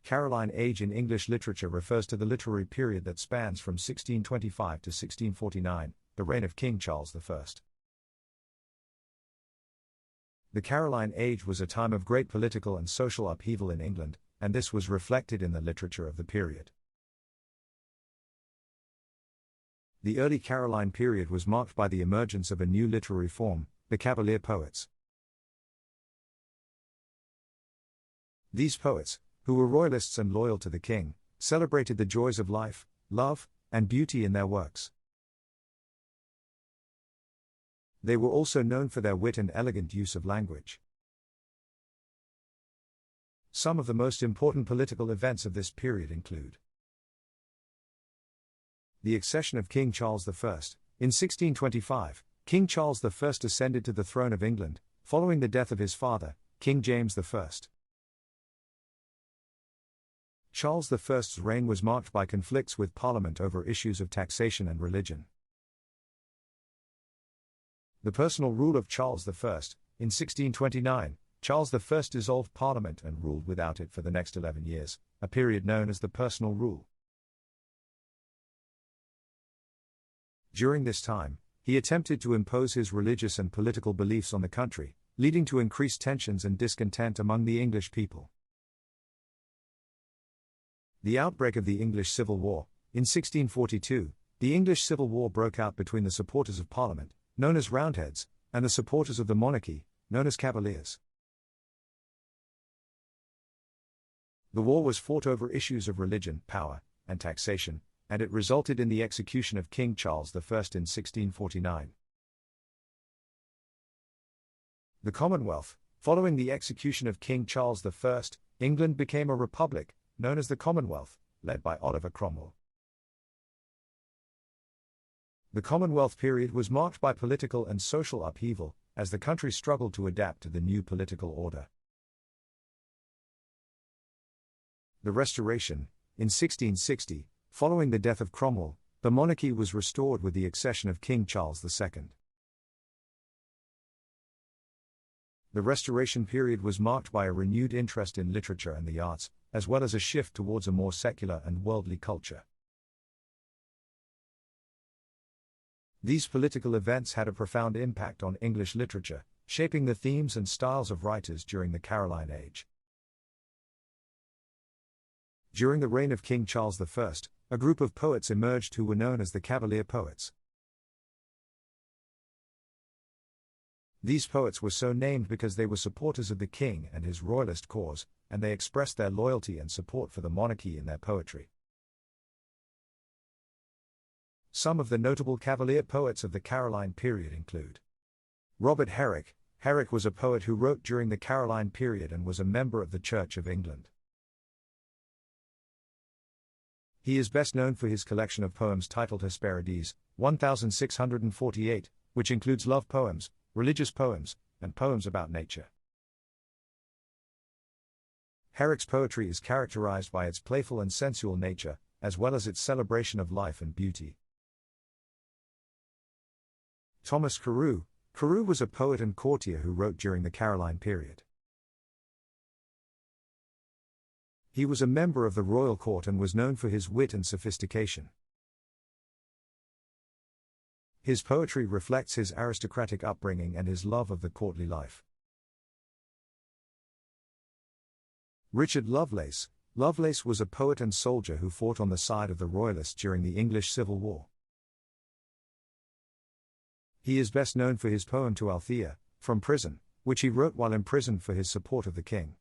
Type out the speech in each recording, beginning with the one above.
Caroline Age in English literature refers to the literary period that spans from 1625 to 1649, the reign of King Charles I. The Caroline Age was a time of great political and social upheaval in England, and this was reflected in the literature of the period. The early Caroline period was marked by the emergence of a new literary form, the Cavalier Poets. These poets, who were royalists and loyal to the king, celebrated the joys of life, love, and beauty in their works. They were also known for their wit and elegant use of language. Some of the most important political events of this period include the accession of King Charles I. In 1625, King Charles I ascended to the throne of England, following the death of his father, King James I. Charles I's reign was marked by conflicts with Parliament over issues of taxation and religion. The personal rule of Charles I. In 1629, Charles I dissolved Parliament and ruled without it for the next 11 years, a period known as the personal rule. During this time, he attempted to impose his religious and political beliefs on the country, leading to increased tensions and discontent among the English people. The outbreak of the English Civil War. In 1642, the English Civil War broke out between the supporters of Parliament, known as Roundheads, and the supporters of the monarchy, known as Cavaliers. The war was fought over issues of religion, power, and taxation, and it resulted in the execution of King Charles I in 1649. The Commonwealth. Following the execution of King Charles I, England became a republic, known as the Commonwealth, led by Oliver Cromwell. The Commonwealth period was marked by political and social upheaval, as the country struggled to adapt to the new political order. The Restoration. In 1660, following the death of Cromwell, the monarchy was restored with the accession of King Charles II. The Restoration period was marked by a renewed interest in literature and the arts, as well as a shift towards a more secular and worldly culture. These political events had a profound impact on English literature, shaping the themes and styles of writers during the Caroline Age. During the reign of King Charles I, a group of poets emerged who were known as the Cavalier Poets. These poets were so named because they were supporters of the king and his royalist cause, and they expressed their loyalty and support for the monarchy in their poetry. Some of the notable Cavalier poets of the Caroline period include Robert Herrick. Herrick was a poet who wrote during the Caroline period and was a member of the Church of England. He is best known for his collection of poems titled Hesperides, 1648, which includes love poems, religious poems, and poems about nature. Herrick's poetry is characterized by its playful and sensual nature, as well as its celebration of life and beauty. Thomas Carew. Carew was a poet and courtier who wrote during the Caroline period. He was a member of the royal court and was known for his wit and sophistication. His poetry reflects his aristocratic upbringing and his love of the courtly life. Richard Lovelace. Lovelace was a poet and soldier who fought on the side of the royalists during the English Civil War. He is best known for his poem To Althea, from Prison, which he wrote while imprisoned for his support of the king.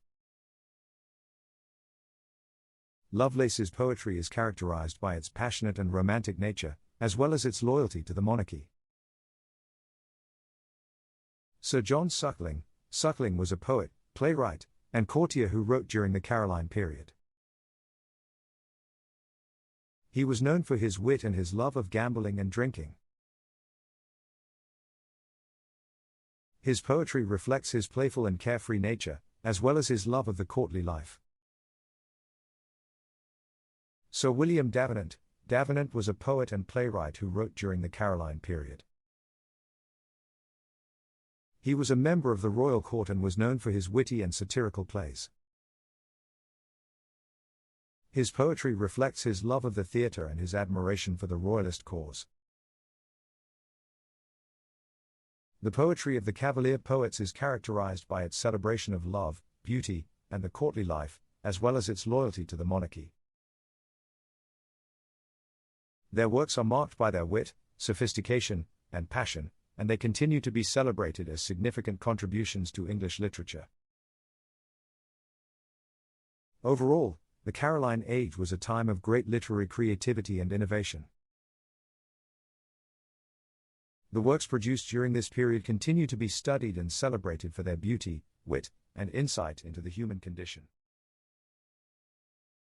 Lovelace's poetry is characterized by its passionate and romantic nature, as well as its loyalty to the monarchy. Sir John Suckling. Suckling was a poet, playwright, and courtier who wrote during the Caroline period. He was known for his wit and his love of gambling and drinking. His poetry reflects his playful and carefree nature, as well as his love of the courtly life. Sir William Davenant. Davenant was a poet and playwright who wrote during the Caroline period. He was a member of the royal court and was known for his witty and satirical plays. His poetry reflects his love of the theatre and his admiration for the royalist cause. The poetry of the Cavalier Poets is characterized by its celebration of love, beauty, and the courtly life, as well as its loyalty to the monarchy. Their works are marked by their wit, sophistication, and passion, and they continue to be celebrated as significant contributions to English literature. Overall, the Caroline Age was a time of great literary creativity and innovation. The works produced during this period continue to be studied and celebrated for their beauty, wit, and insight into the human condition.